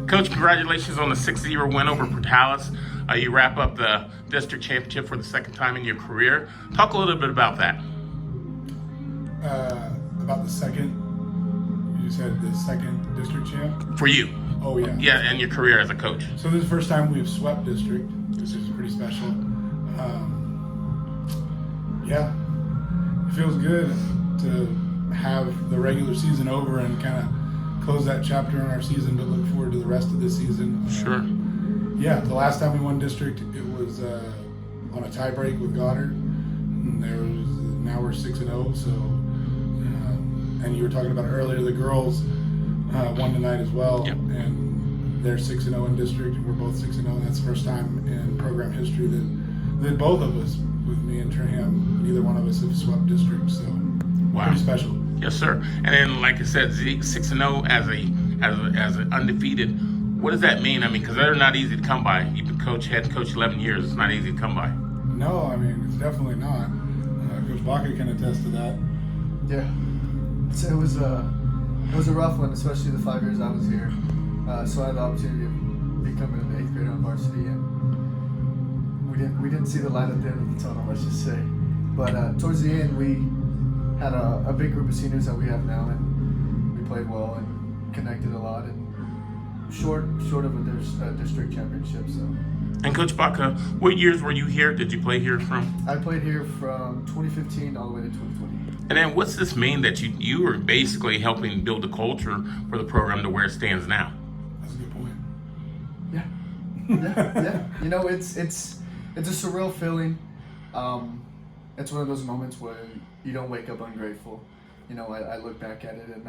Coach, congratulations on the 6-0 win over Portales. You wrap up the district championship for the second time in your career. Talk a little bit about that. About the second, you said the second district champ? For you. Oh, yeah. Yeah, and your career as a coach. So this is the first time we've swept district. This is pretty special. Yeah, it feels good to have the regular season over and kind of close that chapter in our season, but look forward to the rest of this season. Sure. Yeah, the last time we won district, it was on a tie break with Goddard. And now we're 6-0. So, and you were talking about earlier, the girls won tonight as well. Yep. And they're 6-0 in district, and we're both 6-0. That's the first time in program history that both of us, with me and Traham, neither one of us have swept district. So, wow. Pretty special. Yes, sir. And then, like I said, 6-0 as an undefeated. What does that mean? I mean, because they're not easy to come by. You've been head coach 11 years. It's not easy to come by. No, I mean, it's definitely not. Coach Baca can attest to that. Yeah, so it was a rough one, especially the 5 years I was here. So I had the opportunity of becoming an 8th grader on varsity, and we didn't see the light at the end of the tunnel, let's just say. But towards the end, we had a big group of seniors that we have now, and we played well and connected a lot, and short of a district championship. So. And Coach Baca, what years were you here? Did you play here from? I played here from 2015 all the way to 2020. And then what's this mean that you were basically helping build the culture for the program to where it stands now? That's a good point. Yeah. You know, it's a surreal feeling. It's one of those moments where you don't wake up ungrateful. You know, I look back at it and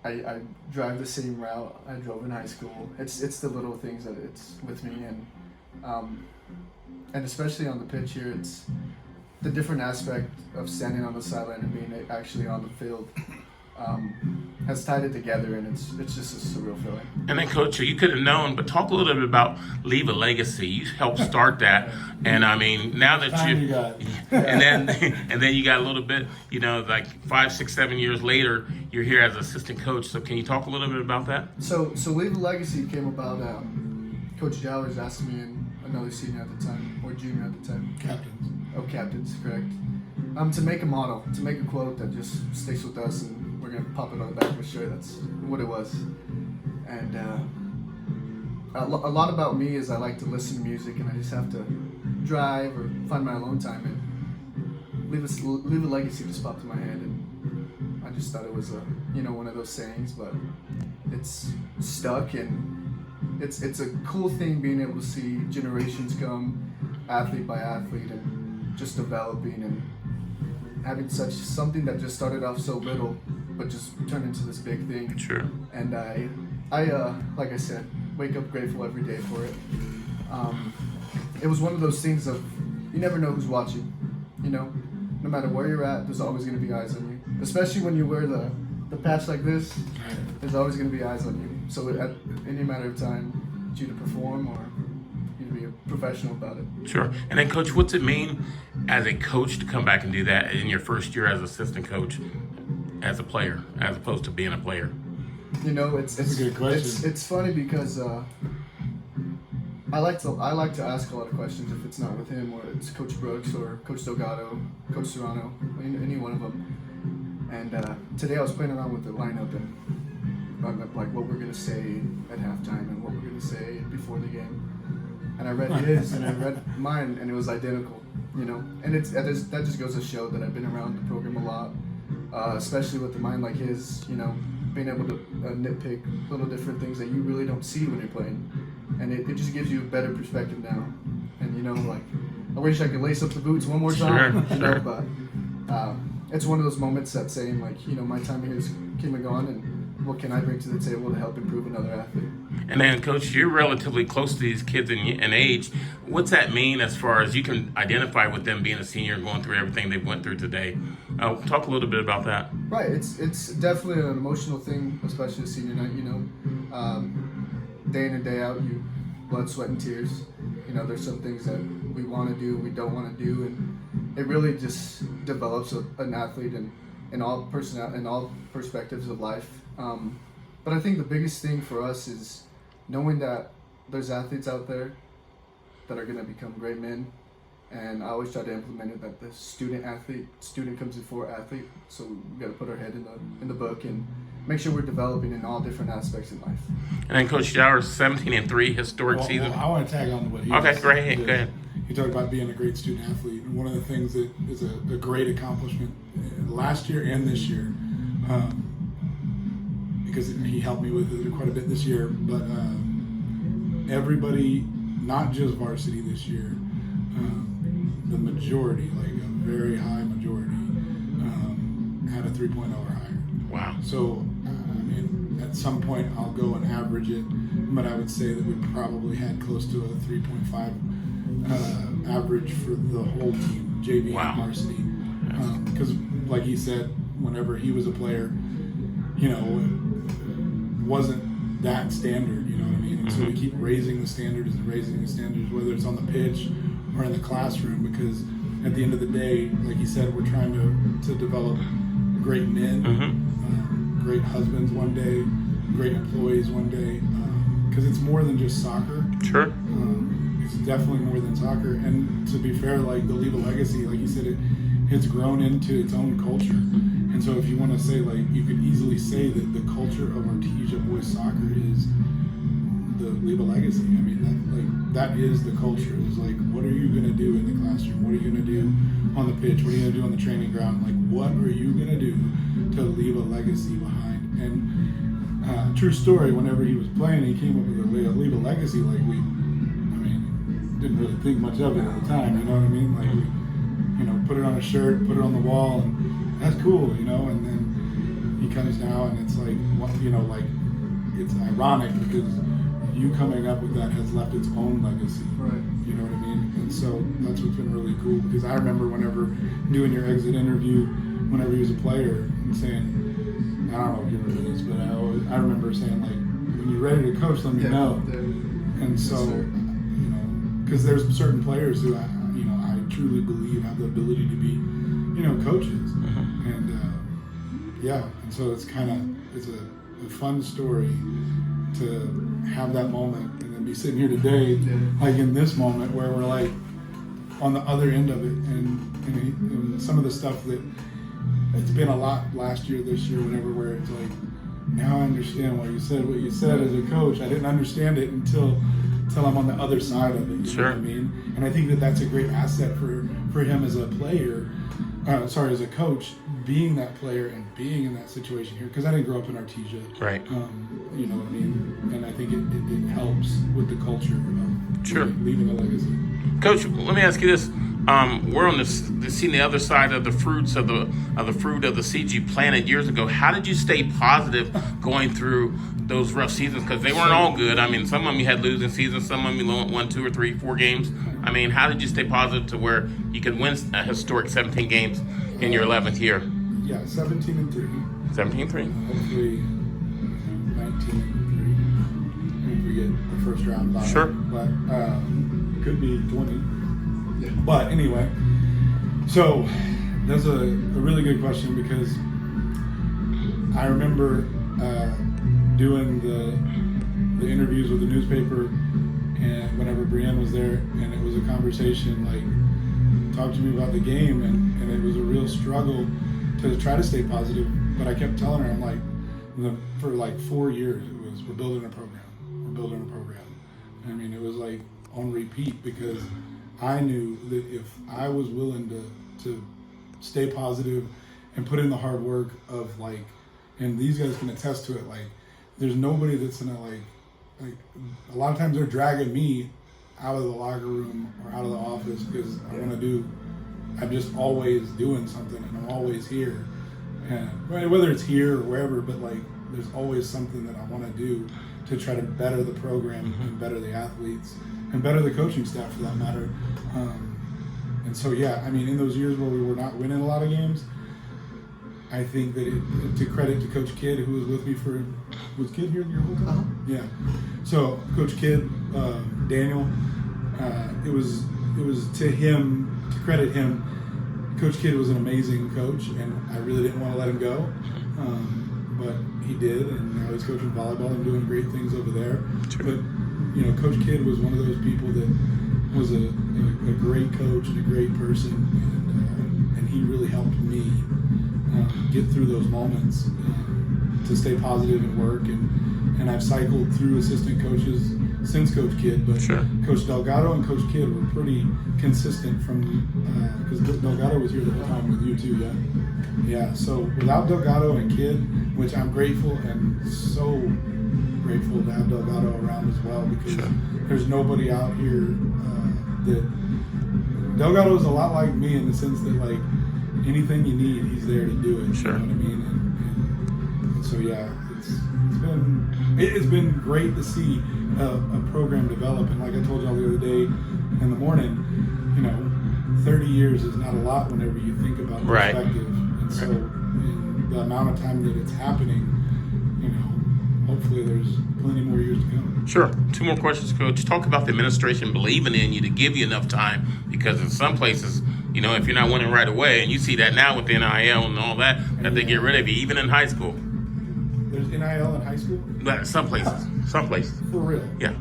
I drive the same route I drove in high school. It's the little things that it's with me, and especially on the pitch here, it's the different aspect of standing on the sideline and being actually on the field has tied it together, and it's just a surreal feeling. And then, Coach, you could have known, but talk a little bit about Leave a Legacy. You helped start that, and I mean, now that you got. and then you got a little bit, you know, like 5, 6, 7 years later, you're here as assistant coach. So, can you talk a little bit about that? So Leave a Legacy came about. Coach Jowers asked me and another senior at the time, or junior at the time. Captains, correct. To make a motto, to make a quote that just sticks with us, and we're gonna pop it on the back of a shirt. That's what it was. And a lot about me is I like to listen to music, and I just have to drive or find my alone time, and leave a legacy just popped in my head, and I just thought it was one of those sayings, but it's stuck, and it's a cool thing being able to see generations come, athlete by athlete, and just developing and having something that just started off so little, but just turned into this big thing. Sure. And I like I said, wake up grateful every day for it. It was one of those things of you never know who's watching. You know, no matter where you're at, there's always going to be eyes on you. Especially when you wear the patch like this, there's always going to be eyes on you. So at any matter of time, it's you to perform or you to be a professional about it. Sure. And then, Coach, what's it mean as a coach to come back and do that in your first year as assistant coach, as a player, as opposed to being a player? You know, it's a good question. It's funny because I like to ask a lot of questions if it's not with him or it's Coach Brooks or Coach Delgado, Coach Serrano, any one of them. And today I was playing around with the lineup and like what we're gonna say at halftime and what we're gonna say before the game. And I read his and I read mine, and it was identical. You know, and that just goes to show that I've been around the program a lot, especially with a mind like his. You know, being able to nitpick little different things that you really don't see when you're playing, and it just gives you a better perspective now. And you know, like I wish I could lace up the boots one more time. Sure. You know, but it's one of those moments that saying like, you know, my time here is came and gone, and what can I bring to the table to help improve another athlete? And then, Coach, you're relatively close to these kids in age. What's that mean as far as you can identify with them being a senior and going through everything they went through today? Talk a little bit about that. Right. It's definitely an emotional thing, especially senior night. You know, day in and day out, you blood, sweat, and tears. You know, there's some things that we want to do, we don't want to do, and it really just develops an athlete in all perspectives of life. But I think the biggest thing for us is knowing that there's athletes out there that are going to become great men. And I always try to implement it that the student comes before athlete. So we got to put our head in the book and make sure we're developing in all different aspects in life. And then Coach Jowers, 17-3 historic season. Well, I want to tag on to what he Okay, said. great. Go ahead. He talked about being a great student athlete, and one of the things that is a great accomplishment last year and this year, because he helped me with it quite a bit this year. But everybody, not just varsity this year, the majority, like a very high majority, had a 3.0 or higher. Wow. So, I mean, at some point I'll go and average it, but I would say that we probably had close to a 3.5 average for the whole team, JV Wow. and varsity. Because, like he said, whenever he was a player, you know, it wasn't that standard, you know what I mean? And so we keep raising the standards, whether it's on the pitch or in the classroom, because at the end of the day, like he said, we're trying to develop great men, great husbands one day, great employees one day, because it's more than just soccer. Sure. It's definitely more than soccer. And to be fair, like the Leave a Legacy, like you said, it's grown into its own culture. And so if you want to say, like, you could easily say that the culture of Artesia boys soccer is the Leave a Legacy. I mean, that is the culture. It's like, what are you going to do in the classroom? What are you going to do on the pitch? What are you going to do on the training ground? Like, what are you going to do to leave a legacy behind? And true story, whenever he was playing, he came up with a leave a legacy. Like, didn't really think much of it at the time, you know what I mean? Like, put it on a shirt, put it on the wall, and that's cool, you know? And then he comes now, and it's like, it's ironic because you coming up with that has left its own legacy. Right. You know what I mean? And so that's what's been really cool, because I remember whenever doing your exit interview, whenever he was a player, and saying, I don't know if you remember this, but I remember saying, like, when you're ready to coach, let me know. And so, because there's certain players who I truly believe have the ability to be, coaches, and and so it's a fun story to have that moment and then be sitting here today, like in this moment where we're like on the other end of it, and some of the stuff that it's been a lot last year, this year, where it's like, now I understand what you said as a coach. I didn't understand it until I'm on the other side of it. You know what I mean? And I think that that's a great asset for him as a player, as a coach, being that player and being in that situation here. Because I didn't grow up in Artesia. Right. You know what I mean? And I think it helps with the culture of leaving a legacy. Coach, let me ask you this. We're on seeing the other side of the fruits of the fruit of the seeds you planted years ago. How did you stay positive going through those rough seasons? Because they weren't all good. I mean, some of them you had losing seasons, some of them you won 2 or 3, 4 games. I mean, how did you stay positive to where you could win a historic 17 games in your 11th year? Yeah, 17-3. 17-3. Hopefully 19-3 if we get the first round bye. Sure. But could be 20. But anyway, so that's a really good question, because I remember doing the interviews with the newspaper, and whenever Brienne was there, and it was a conversation like, talk to me about the game, and it was a real struggle to try to stay positive. But I kept telling her, I'm like, for like 4 years, it was, we're building a program. I mean, it was like on repeat, because I knew that if I was willing to stay positive and put in the hard work of, like, and these guys can attest to it, like, there's nobody that's gonna like a lot of times they're dragging me out of the locker room or out of the office because I'm just always doing something, and I'm always here, and whether it's here or wherever, but like there's always something that I want to do to try to better the program and better the athletes and better the coaching staff for that matter. And so, I mean, in those years where we were not winning a lot of games, I think that to credit to Coach Kidd, who was with me was Kidd here your whole time? Yeah. So Coach Kidd, Daniel, it was to him, to credit him. Coach Kidd was an amazing coach, and I really didn't want to let him go. but he did, and now he's coaching volleyball and doing great things over there. Sure. But Coach Kidd was one of those people that was a great coach and a great person, and he really helped me get through those moments to stay positive and work. And I've cycled through assistant coaches since Coach Kidd, but Sure. Coach Delgado and Coach Kidd were pretty consistent from because Delgado was here the whole time with you too, yeah. Yeah. So without Delgado and Kidd, which I'm grateful and so grateful to have Delgado around as well, because Sure. there's nobody out here that Delgado is a lot like me in the sense that like anything you need, he's there to do it. Sure. You know what I mean? And so yeah, it's been great to see a program develop. And like I told y'all the other day in the morning, 30 years is not a lot whenever you think about Right. perspective. And so in the amount of time that it's happening, hopefully there's plenty more years to come. Sure. 2 more questions, Coach. Talk about the administration believing in you to give you enough time, because in some places, if you're not winning right away, and you see that now with the NIL and all that they get rid of you, even in high school. There's NIL in high school? But some places. For real? Yeah.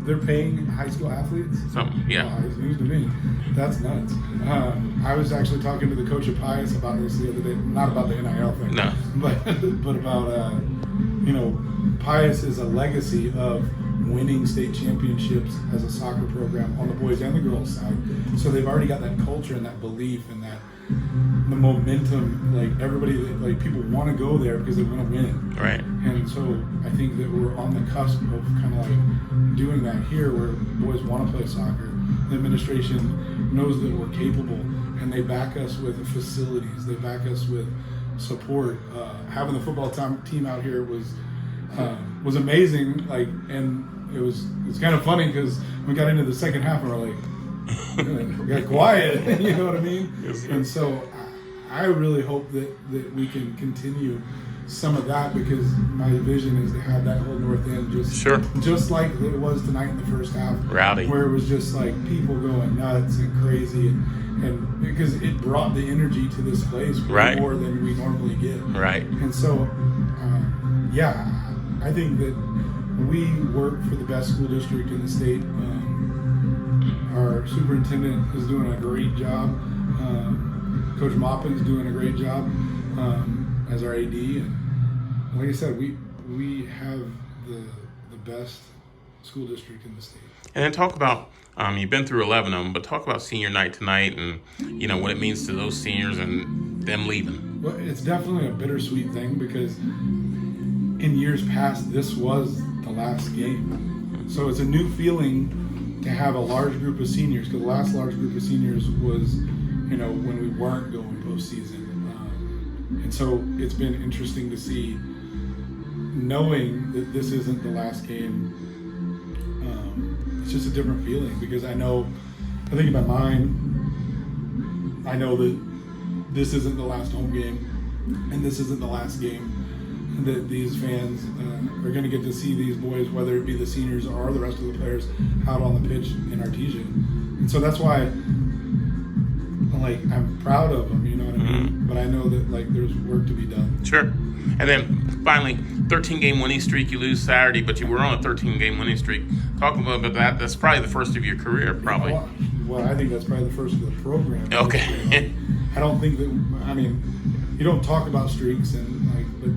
They're paying high school athletes? Yeah. Wow, it's news to me. That's nuts. I was actually talking to the coach of Pius about this the other day. Not about the NIL thing. No. But about, Pius is a legacy of winning state championships as a soccer program on the boys and the girls side. So they've already got that culture and that belief and that the momentum, like everybody, like people want to go there because they want to win. Right. And so I think that we're on the cusp of kind of like doing that here, where boys want to play soccer. The administration knows that we're capable, and they back us with facilities. They back us with support. Having the football team out here was amazing. Like, and it's kind of funny because we got into the second half and we're like, we got quiet, you know what I mean? Yes, sir. And so I really hope that we can continue some of that, because my vision is to have that whole north end just like it was tonight in the first half, Rowdy, where it was just like people going nuts and crazy, and because it brought the energy to this place way more than we normally get. Right. And so, I think that we work for the best school district in the state. Our superintendent is doing a great job. Coach Maupin's doing a great job as our AD. And like I said, we have the best school district in the state. And then talk about, you've been through 11 of them, but talk about senior night tonight and, what it means to those seniors and them leaving. Well, it's definitely a bittersweet thing, because in years past, this was the last game. So it's a new feeling to have a large group of seniors, because the last large group of seniors was, when we weren't going postseason. And so it's been interesting to see, knowing that this isn't the last game. It's just a different feeling, because I think in my mind, I know that this isn't the last home game, and this isn't the last game that these fans are going to get to see these boys, whether it be the seniors or the rest of the players, out on the pitch in Artesia. And so that's why I'm proud of them, you know what I mean? But I know that there's work to be done. Sure. And then finally, 13-game winning streak. You lose Saturday, but you were on a 13-game winning streak. Talk about that. That's probably the first of your career, probably. Well, I think that's probably the first of the program. Okay. I don't think that. You don't talk about streaks, but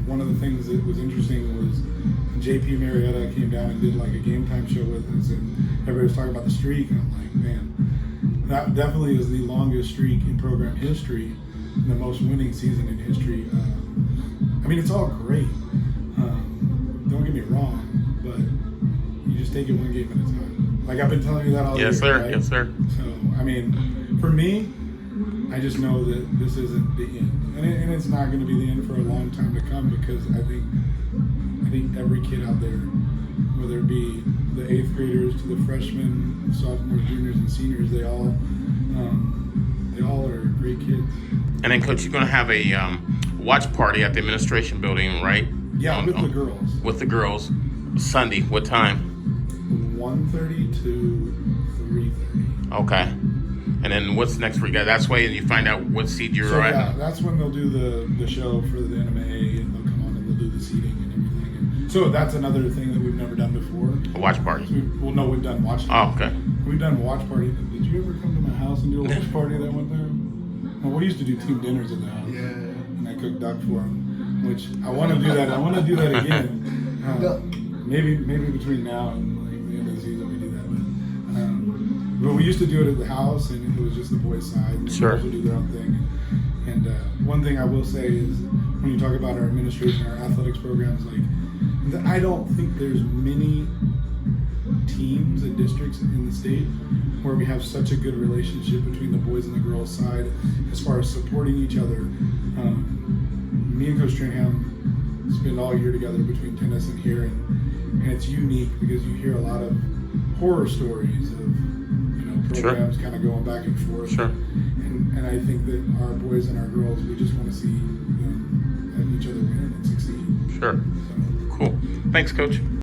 one of the things that was interesting was JP Marietta came down and did a game time show with us, and everybody was talking about the streak, and I'm like, man, that definitely is the longest streak in program history, and the most winning season in history. It's all great. Don't get me wrong, but you just take it one game at a time. I've been telling you that all year. Yes, sir. Right? Yes, sir. So, for me, I just know that this isn't the end, and it's not going to be the end for a long time to come, because I think every kid out there, whether it be the 8th graders to the freshmen, sophomores, juniors, and seniors, they all are great kids. And then, Coach, you're going to have a watch party at the administration building, right? Yeah, with the girls. With the girls, Sunday. What time? 1:30 to 3:30. Okay. And then what's next for you guys? That's why you find out what seed you're at. Yeah, that's when they'll do the show for the NMA, So that's another thing that we've never done before. A watch party. Well, no, we've done watch. Oh, okay. We've done watch party. Did you ever come to my house and do a watch party that one time? Well, we used to do team dinners at the house. Yeah. And I cooked duck for them, which I want to do that. I want to do that again. Maybe between now and like the end of the season we do that. But we used to do it at the house, and it was just the boys' side. And Sure. The girls would do their own thing. And one thing I will say is, when you talk about our administration, our athletics programs, like, I don't think there's many teams and districts in the state where we have such a good relationship between the boys and the girls side as far as supporting each other. Me and Coach Trinham spend all year together between tennis and here, and it's unique because you hear a lot of horror stories of programs kind of going back and forth. Sure. And I think that our boys and our girls, we just want to see each other win and succeed. Sure. So. Cool. Thanks, Coach.